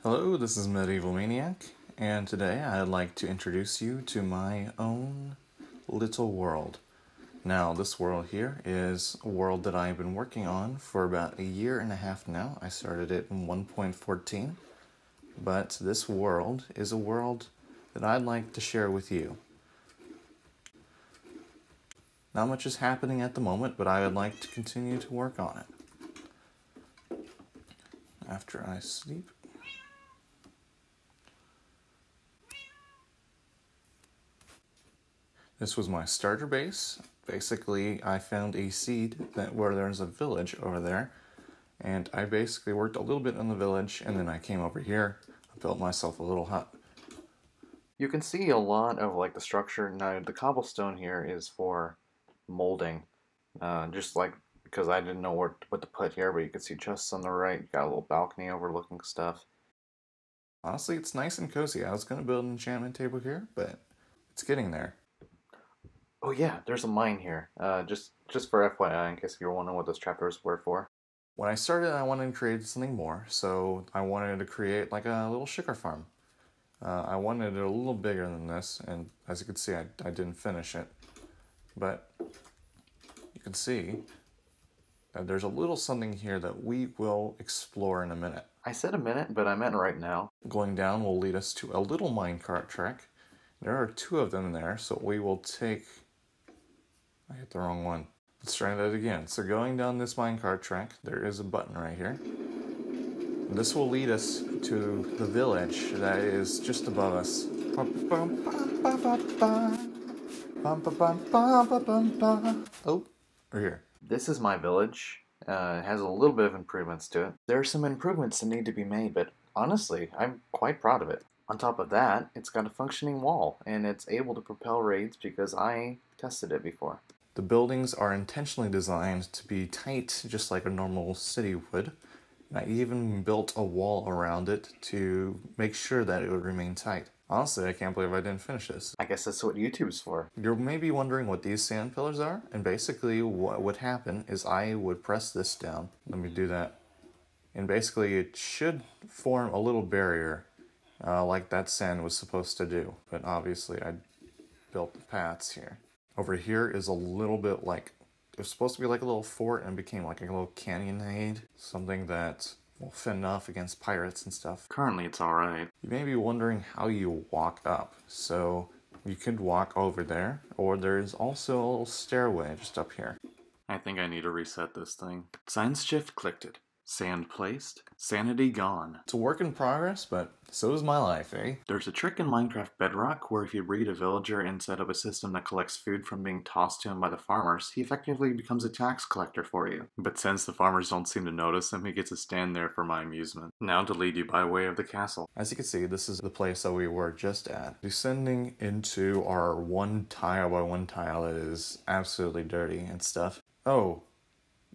Hello, this is Medieval Maniac, and today I'd like to introduce you to my own little world. Now, this world here is a world that I've been working on for about a year and a half now. I started it in 1.14, but this world is a world that I'd like to share with you. Not much is happening at the moment, but I would like to continue to work on it. After I sleep. This was my starter base. Basically, I found a seed where there's a village over there, and I basically worked a little bit on the village, and then I came over here, I built myself a little hut. You can see a lot of the structure. Now, the cobblestone here is for molding, just because I didn't know what to put here, but you can see chests on the right, you got a little balcony overlooking stuff. Honestly, it's nice and cozy. I was going to build an enchantment table here, but it's getting there. Oh yeah, there's a mine here. Just for FYI, in case you're wondering what those chapters were for. When I started, I wanted to create something more, so I wanted to create like a little sugar farm. I wanted it a little bigger than this, and as you can see, I didn't finish it. But you can see that there's a little something here that we will explore in a minute. I said a minute, but I meant right now. Going down will lead us to a little minecart track. There are two of them there, so we will take... I hit the wrong one. Let's try that again. So going down this minecart track, there is a button right here. This will lead us to the village that is just above us. Oh, we're here. This is my village. It has a little bit of improvements to it. There are some improvements that need to be made, but honestly, I'm quite proud of it. On top of that, it's got a functioning wall, and it's able to propel raids because I tested it before. The buildings are intentionally designed to be tight, just like a normal city would. And I even built a wall around it to make sure that it would remain tight. Honestly, I can't believe I didn't finish this. I guess that's what YouTube's for. You're maybe wondering what these sand pillars are, and basically what would happen is I would press this down. Let me do that. And basically it should form a little barrier like that sand was supposed to do. But obviously I built the paths here. Over here is a little bit like, it was supposed to be like a little fort and became like a little cannonade. Something that will fend off against pirates and stuff. Currently it's alright. You may be wondering how you walk up. So you could walk over there, or there's also a little stairway just up here. I think I need to reset this thing. Science shift clicked it. Sand placed, sanity gone. It's a work in progress, but so is my life, eh? There's a trick in Minecraft Bedrock where if you breed a villager and set up a system that collects food from being tossed to him by the farmers, he effectively becomes a tax collector for you. But since the farmers don't seem to notice him, he gets to stand there for my amusement. Now to lead you by way of the castle. As you can see, this is the place that we were just at. Descending into our one tile by one tile that is absolutely dirty and stuff. Oh,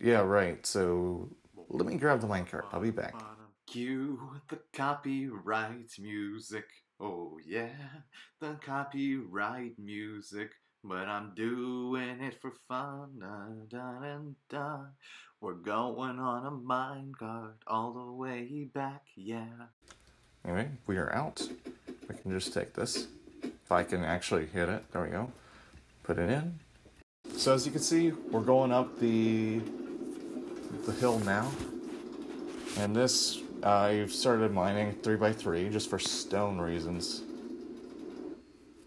yeah, right, so... let me grab the minecart. I'll be back. Cue the copyright music. Oh yeah, the copyright music. But I'm doing it for fun. Da, da, da, da. We're going on a minecart all the way back, yeah. Anyway, we are out. We can just take this. If I can actually hit it. There we go. Put it in. So as you can see, we're going up the hill now, and this I've started mining 3x3 just for stone reasons.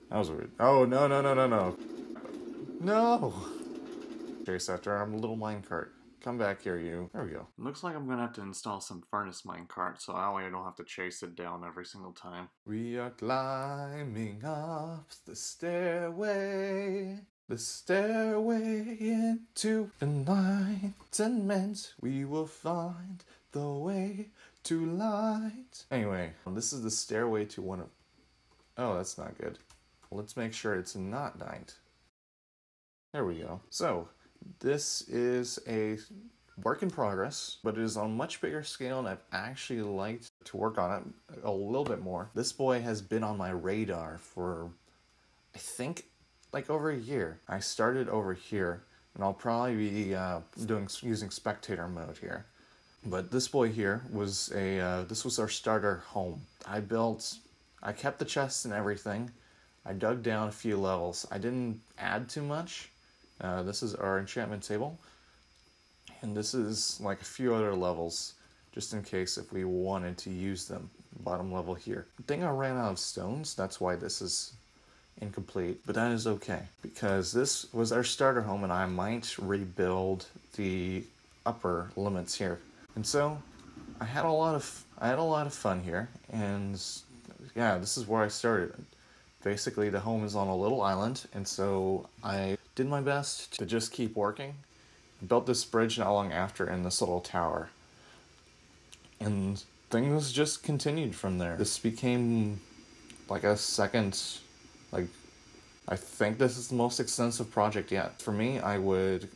That was weird. Oh no! Chase after our little minecart. Come back here, you. There we go. Looks like I'm gonna have to install some furnace minecart so that way I don't have to chase it down every single time. We are climbing up the stairway. The stairway into enlightenment, we will find the way to light. Anyway, this is the stairway to one of... oh, that's not good. Let's make sure it's not night. There we go. So, this is a work in progress, but it is on a much bigger scale, and I've actually liked to work on it a little bit more. This boy has been on my radar for, I think, like over a year. I started over here, and I'll probably be using spectator mode here. But this boy here was this was our starter home. I kept the chests and everything. I dug down a few levels. I didn't add too much. This is our enchantment table. And this is like a few other levels, just in case if we wanted to use them. Bottom level here. I think I ran out of stones, that's why this is incomplete, but that is okay, because this was our starter home and I might rebuild the upper limits here. And so I had a lot of fun here, and yeah, this is where I started. Basically, the home is on a little island, and so I did my best to just keep working. Built this bridge not long after in this little tower. And things just continued from there. This became like a second, like, I think this is the most extensive project yet. For me, I would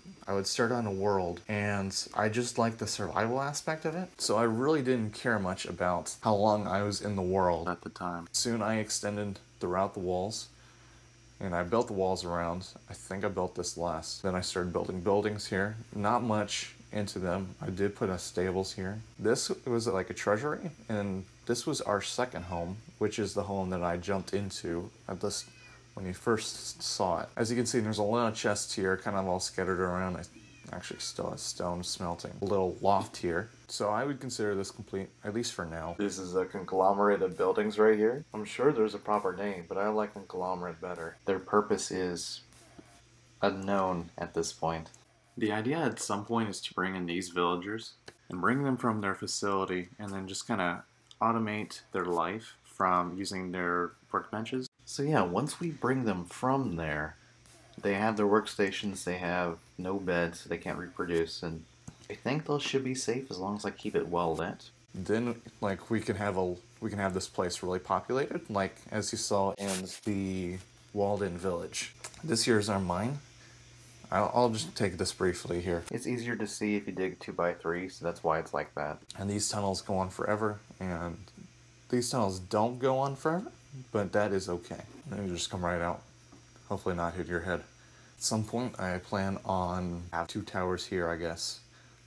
start on a world, and I just like the survival aspect of it. So I really didn't care much about how long I was in the world at the time. Soon I extended throughout the walls, and I built the walls around. I think I built this last. Then I started building buildings here. Not much into them. I did put a stables here. This was like a treasury, and this was our second home, which is the home that I jumped into at this when you first saw it. As you can see, there's a lot of chests here, kind of all scattered around. I actually still have stone smelting. A little loft here. So I would consider this complete, at least for now. This is a conglomerate of buildings right here. I'm sure there's a proper name, but I like conglomerate better. Their purpose is unknown at this point. The idea at some point is to bring in these villagers and bring them from their facility and then just kind of automate their life from using their workbenches. So yeah, once we bring them from there, they have their workstations, they have no beds, so they can't reproduce, and I think those should be safe as long as I keep it well lit. Then, like, we can have this place really populated, like as you saw in the walled-in village. This here is our mine. I'll just take this briefly here. It's easier to see if you dig 2x3, so that's why it's like that. And these tunnels go on forever, and these tunnels don't go on forever, but that is okay. And you just come right out. Hopefully not hit your head. At some point, I plan on have 2 towers here, I guess,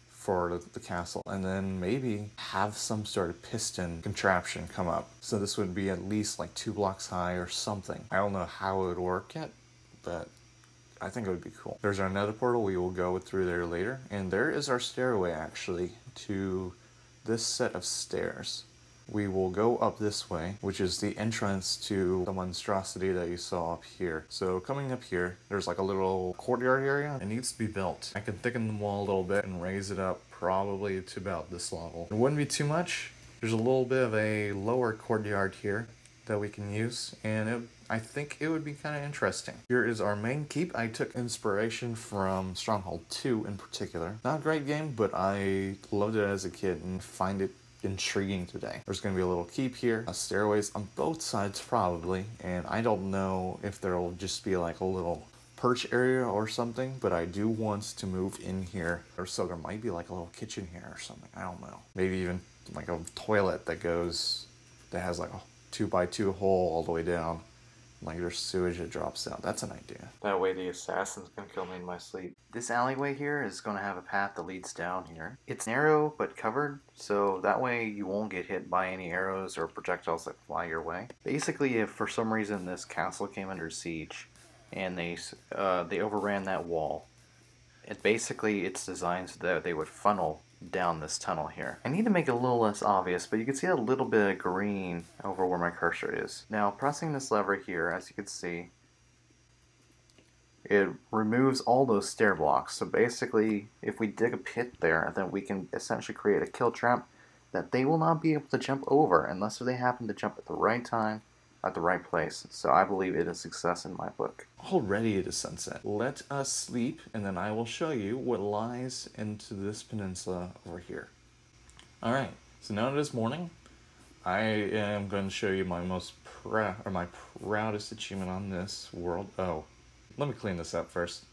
for the castle, and then maybe have some sort of piston contraption come up. So this would be at least like 2 blocks high or something. I don't know how it would work yet, but I think it would be cool. There's our nether portal. We will go through there later. And there is our stairway, actually, to this set of stairs. We will go up this way, which is the entrance to the monstrosity that you saw up here. So coming up here, there's like a little courtyard area. It needs to be built. I can thicken the wall a little bit and raise it up probably to about this level. It wouldn't be too much. There's a little bit of a lower courtyard here that we can use, and I think it would be kind of interesting. Here is our main keep. I took inspiration from Stronghold 2 in particular. Not a great game, but I loved it as a kid and find it intriguing today. There's going to be a little keep here, stairways on both sides probably, and I don't know if there'll just be like a little perch area or something, but I do want to move in here, or so there might be like a little kitchen here or something. I don't know. Maybe even like a toilet that has like a 2x2 hole all the way down. Like there's sewage that drops out. That's an idea. That way the assassins can kill me in my sleep. This alleyway here is going to have a path that leads down here. It's narrow but covered, so that way you won't get hit by any arrows or projectiles that fly your way. Basically, if for some reason this castle came under siege and they overran that wall, it's designed so that they would funnel down this tunnel here. I need to make it a little less obvious, but you can see a little bit of green over where my cursor is. Now, pressing this lever here, as you can see, it removes all those stair blocks. So basically, if we dig a pit there, then we can essentially create a kill trap that they will not be able to jump over unless they happen to jump at the right time, at the right place. So I believe it is a success in my book. Already it is sunset. Let us sleep, and then I will show you what lies into this peninsula over here. Alright, so now it is morning. I am going to show you my my proudest achievement on this world. Oh, let me clean this up first.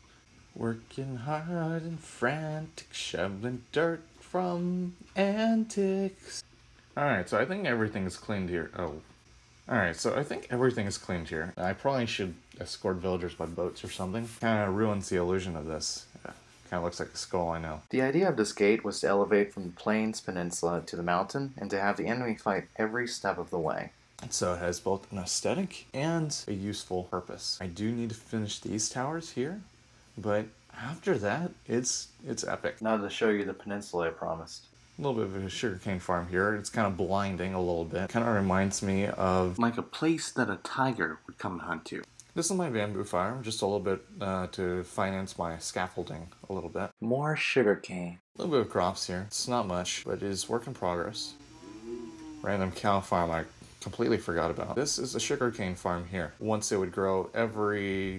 Working hard and frantic, shoveling dirt from antics. Alright, so I think everything is cleaned here. Oh. Alright, so I think everything is cleaned here. I probably should escort villagers by boats or something. Kind of ruins the illusion of this. Kind of looks like a skull, I know. The idea of this gate was to elevate from the plains peninsula to the mountain and to have the enemy fight every step of the way. So it has both an aesthetic and a useful purpose. I do need to finish these towers here, but after that, it's epic. Now to show you the peninsula I promised. A little bit of a sugarcane farm here. It's kind of blinding a little bit. Kind of reminds me of like a place that a tiger would come hunt to. This is my bamboo fire, just a little bit to finance my scaffolding a little bit. More sugarcane. A little bit of crops here. It's not much, but it is work in progress. Random cow farm I completely forgot about. This is a sugarcane farm here. Once it would grow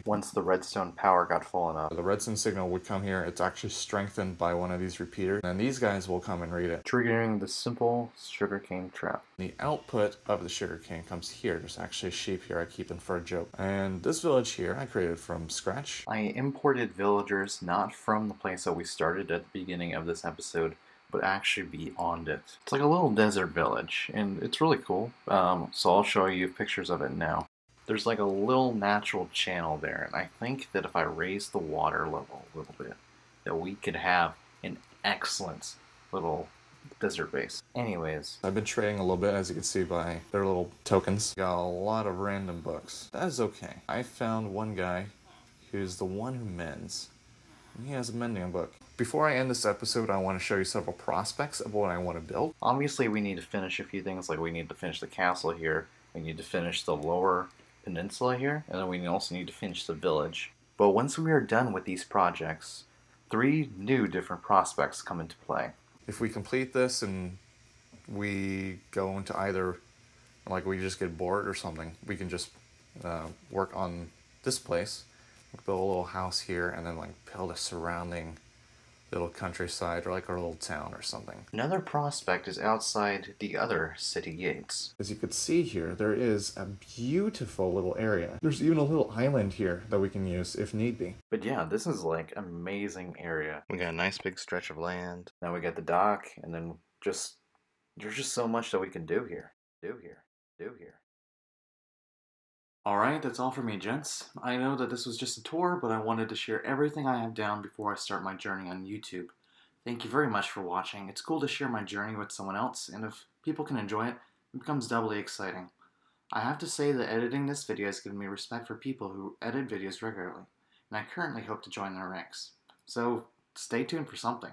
Once the redstone power got full enough. The redstone signal would come here. It's actually strengthened by one of these repeaters. And these guys will come and read it. Triggering the simple sugarcane trap. The output of the sugarcane comes here. There's actually sheep here I keep in for a joke. And this village here I created from scratch. I imported villagers not from the place that we started at the beginning of this episode, but actually beyond it. It's like a little desert village, and it's really cool. So I'll show you pictures of it now. There's like a little natural channel there, and I think that if I raise the water level a little bit, that we could have an excellent little desert base. Anyways. I've been trading a little bit, as you can see by their little tokens. Got a lot of random books. That is okay. I found one guy who's the one who mends. He has a mending book. Before I end this episode, I want to show you several prospects of what I want to build. Obviously, we need to finish a few things, like we need to finish the castle here, we need to finish the lower peninsula here, and then we also need to finish the village. But once we are done with these projects, 3 new different prospects come into play. If we complete this and we go into either, like we just get bored or something, we can just work on this place. Build a little house here and then like build a surrounding little countryside or like a little town or something. Another prospect is outside the other city gates. As you can see here, there is a beautiful little area. There's even a little island here that we can use if need be. But yeah, this is like an amazing area. We got a nice big stretch of land. Now we got the dock, and then there's just so much that we can do here. Do here. Alright, that's all for me, gents. I know that this was just a tour, but I wanted to share everything I have down before I start my journey on YouTube. Thank you very much for watching. It's cool to share my journey with someone else, and if people can enjoy it, it becomes doubly exciting. I have to say that editing this video has given me respect for people who edit videos regularly, and I currently hope to join their ranks. So, stay tuned for something.